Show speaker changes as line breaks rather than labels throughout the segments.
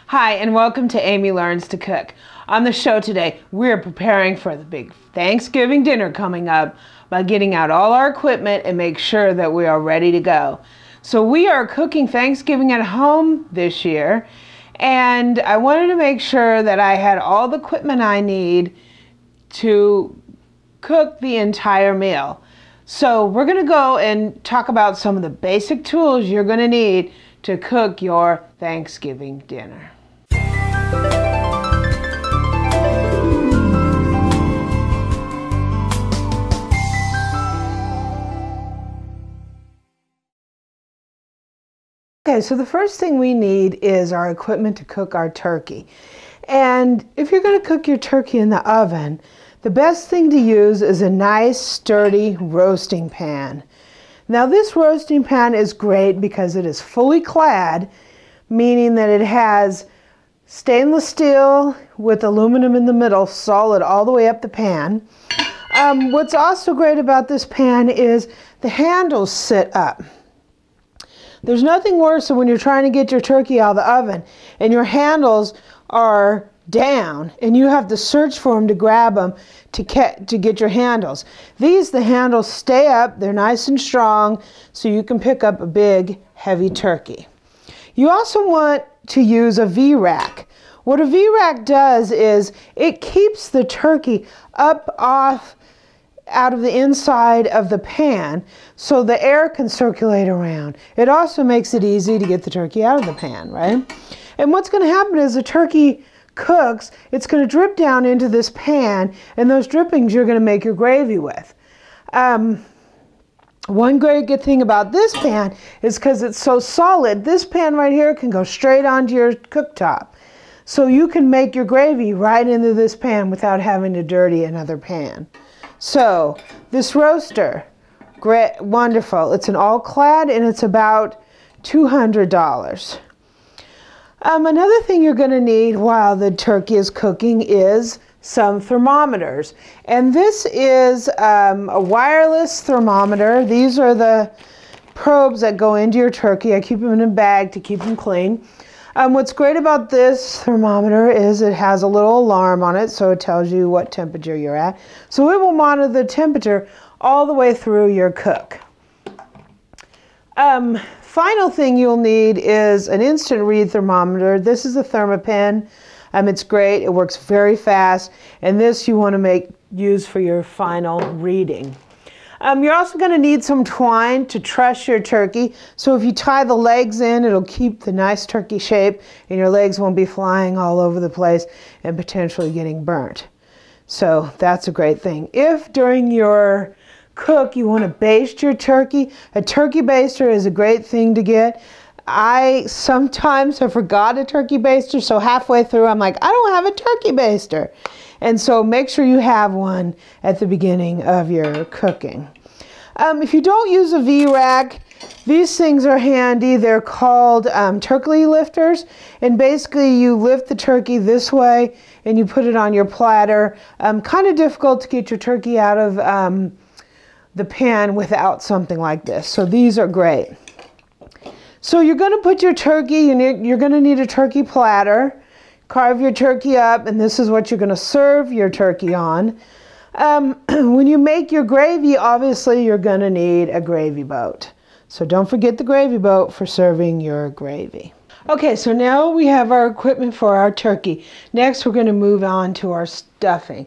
Hi, and welcome to Amy Learns to Cook. On the show today, we're preparing for the big Thanksgiving dinner coming up by getting out all our equipment and make sure that we are ready to go. So we are cooking Thanksgiving at home this year, and I wanted to make sure that I had all the equipment I need to cook the entire meal. So we're going to go and talk about some of the basic tools you're going to need to cook your Thanksgiving dinner. Okay, so the first thing we need is our equipment to cook our turkey. And if you're going to cook your turkey in the oven, the best thing to use is a nice sturdy roasting pan. Now this roasting pan is great because it is fully clad, meaning that it has stainless steel with aluminum in the middle, solid all the way up the pan. What's also great about this pan is the handles sit up. There's nothing worse than when you're trying to get your turkey out of the oven and your handles are down and you have to search for them to grab them to get your handles. The handles stay up, they're nice and strong, so you can pick up a big, heavy turkey. You also want to use a V-rack. What a V-rack does is it keeps the turkey up off out of the inside of the pan so the air can circulate around. It also makes it easy to get the turkey out of the pan, right? And what's going to happen is the turkey cooks, it's going to drip down into this pan, and those drippings you're going to make your gravy with. One great good thing about this pan is because it's so solid, this pan right here can go straight onto your cooktop. So you can make your gravy right into this pan without having to dirty another pan. So this roaster, great, wonderful. It's an All-Clad and it's about $200. Another thing you're going to need while the turkey is cooking is some thermometers. And this is a wireless thermometer. These are the probes that go into your turkey. I keep them in a bag to keep them clean. What's great about this thermometer is it has a little alarm on it, so it tells you what temperature you're at. So it will monitor the temperature all the way through your cook. Final thing you'll need is an instant read thermometer. This is a Thermapen. It's great. It works very fast, and this you want to use for your final reading. You're also going to need some twine to truss your turkey. So if you tie the legs in, it'll keep the nice turkey shape and your legs won't be flying all over the place and potentially getting burnt. So that's a great thing. If during your cook you want to baste your turkey, a turkey baster is a great thing to get. I sometimes have forgot a turkey baster, so halfway through I'm like, I don't have a turkey baster. And so make sure you have one at the beginning of your cooking. If you don't use a V-rack, these things are handy. They're called turkey lifters. And basically you lift the turkey this way and you put it on your platter. Kind of difficult to get your turkey out of the pan without something like this. So these are great. So you're going to put your turkey, you're going to need a turkey platter. Carve your turkey up, and this is what you're going to serve your turkey on. When you make your gravy, obviously you're going to need a gravy boat. So don't forget the gravy boat for serving your gravy. Okay, so now we have our equipment for our turkey. Next, we're going to move on to our stuffing.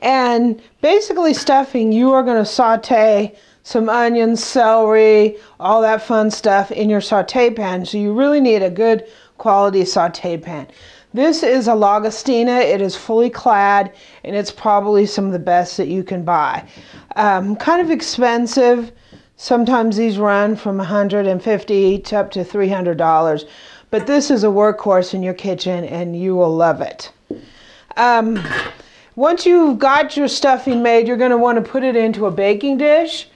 And basically stuffing, you are going to saute some onions, celery, all that fun stuff in your saute pan. So you really need a good quality saute pan. This is a Lagostina. It is fully clad, and it's probably some of the best that you can buy. Kind of expensive. Sometimes these run from $150 to up to $300. But this is a workhorse in your kitchen, and you will love it. Once you've got your stuffing made, you're going to want to put it into a baking dish.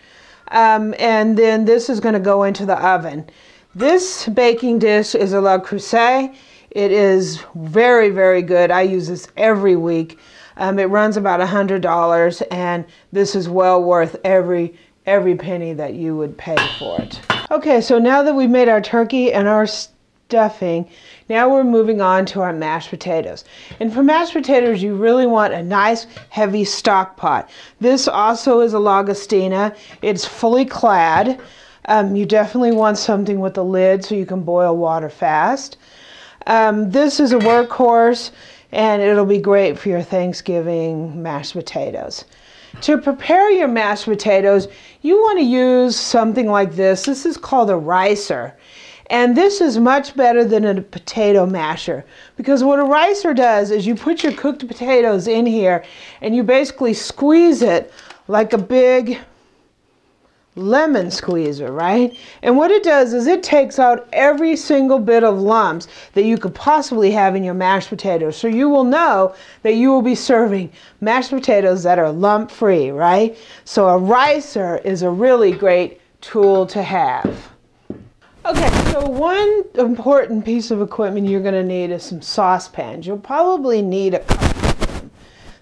And then this is going to go into the oven. This baking dish is a Le Creuset. It is very, very good. I use this every week. It runs about $100, and this is well worth every penny that you would pay for it. Okay, so now that we've made our turkey and our stuffing. Now we're moving on to our mashed potatoes. And for mashed potatoes, you really want a nice heavy stock pot. This also is a Lagostina. It's fully clad. You definitely want something with a lid so you can boil water fast. This is a workhorse, and it'll be great for your Thanksgiving mashed potatoes. To prepare your mashed potatoes, you want to use something like this. This is called a ricer. And this is much better than a potato masher, because what a ricer does is you put your cooked potatoes in here and you basically squeeze it like a big lemon squeezer, right? And what it does is it takes out every single bit of lumps that you could possibly have in your mashed potatoes. So you will know that you will be serving mashed potatoes that are lump free, right? So a ricer is a really great tool to have. Okay, so one important piece of equipment you're going to need is some saucepans. You'll probably need a couple of them.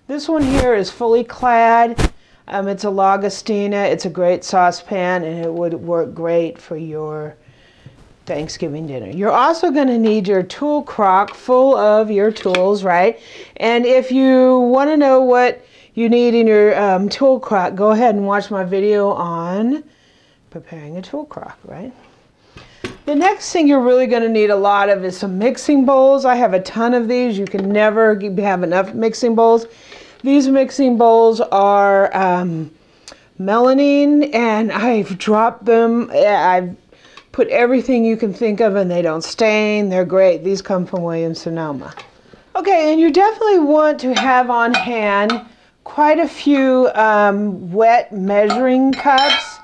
This one here is fully clad. It's a Lagostina. It's a great saucepan, and it would work great for your Thanksgiving dinner. You're also going to need your tool crock full of your tools, right? And if you want to know what you need in your tool crock, go ahead and watch my video on preparing a tool crock, right? The next thing you're really going to need a lot of is some mixing bowls. I have a ton of these. You can never have enough mixing bowls. These mixing bowls are melamine, and I've dropped them. I've put everything you can think of, and they don't stain. They're great. These come from Williams-Sonoma. Okay, and you definitely want to have on hand quite a few wet measuring cups.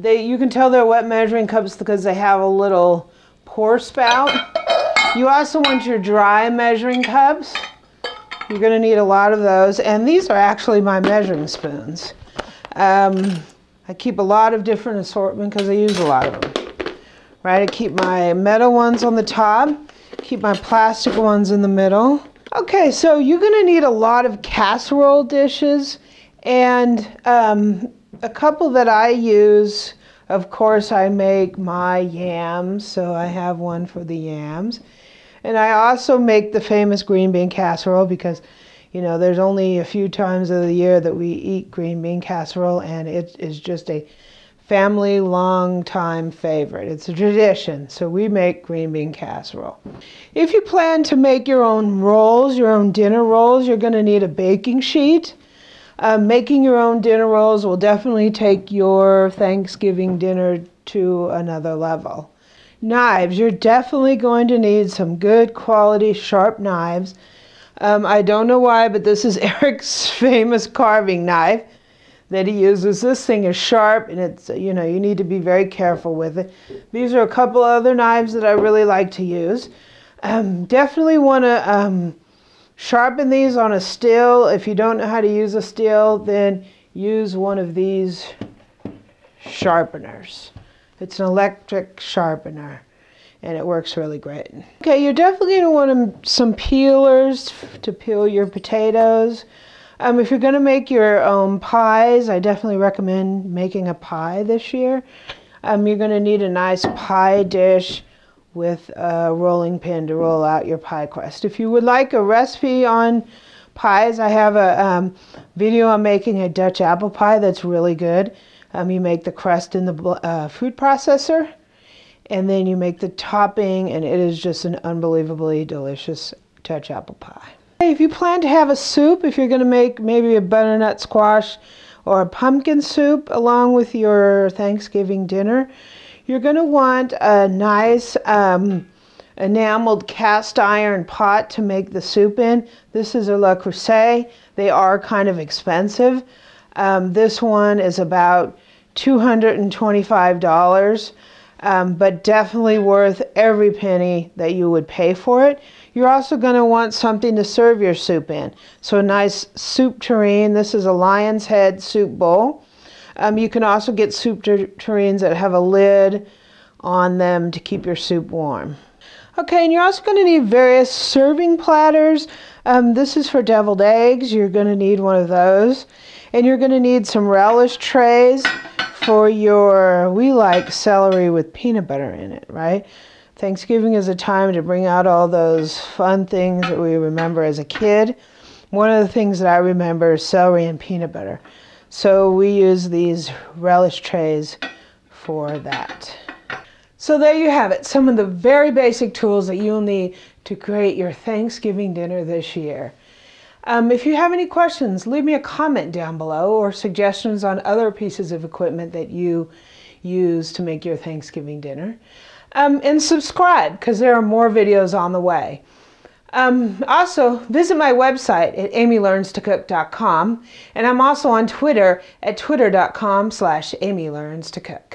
You can tell they're wet measuring cups because they have a little pour spout. You also want your dry measuring cups. You're going to need a lot of those. And these are actually my measuring spoons. I keep a lot of different assortment because I use a lot of them. Right? I keep my metal ones on the top. Keep my plastic ones in the middle. Okay, so you're going to need a lot of casserole dishes. And a couple that I use, of course, I make my yams, so I have one for the yams. And I also make the famous green bean casserole because, you know, there's only a few times of the year that we eat green bean casserole, and it is just a family long time favorite. It's a tradition, so we make green bean casserole. If you plan to make your own rolls, your own dinner rolls, you're going to need a baking sheet. Making your own dinner rolls will definitely take your Thanksgiving dinner to another level. Knives, you're definitely going to need some good quality sharp knives. I don't know why, but this is Eric's famous carving knife that he uses. This thing is sharp, and it's, you know, you need to be very careful with it. These are a couple other knives that I really like to use. Definitely want to sharpen these on a steel. If you don't know how to use a steel, then use one of these sharpeners. It's an electric sharpener, and it works really great. Okay, you're definitely going to want some peelers to peel your potatoes. If you're going to make your own pies, I definitely recommend making a pie this year. You're going to need a nice pie dish with a rolling pin to roll out your pie crust. If you would like a recipe on pies, I have a video on making a Dutch apple pie that's really good. You make the crust in the food processor, and then you make the topping, and it is just an unbelievably delicious Dutch apple pie. If you plan to have a soup, if you're going to make maybe a butternut squash or a pumpkin soup along with your Thanksgiving dinner, you're going to want a nice enameled cast iron pot to make the soup in. This is a Le Creuset. They are kind of expensive. This one is about $225, but definitely worth every penny that you would pay for it. You're also going to want something to serve your soup in. So a nice soup tureen. This is a lion's head soup bowl. You can also get soup tureens that have a lid on them to keep your soup warm. Okay, and you're also going to need various serving platters. This is for deviled eggs. You're going to need one of those. And you're going to need some relish trays for your, we like celery with peanut butter in it, right? Thanksgiving is a time to bring out all those fun things that we remember as a kid. One of the things that I remember is celery and peanut butter. So we use these relish trays for that. So there you have it, some of the very basic tools that you'll need to create your Thanksgiving dinner this year. If you have any questions, leave me a comment down below or suggestions on other pieces of equipment that you use to make your Thanksgiving dinner. And subscribe, because there are more videos on the way. Also, visit my website at amylearnstocook.com, and I'm also on Twitter at twitter.com/amylearnstocook.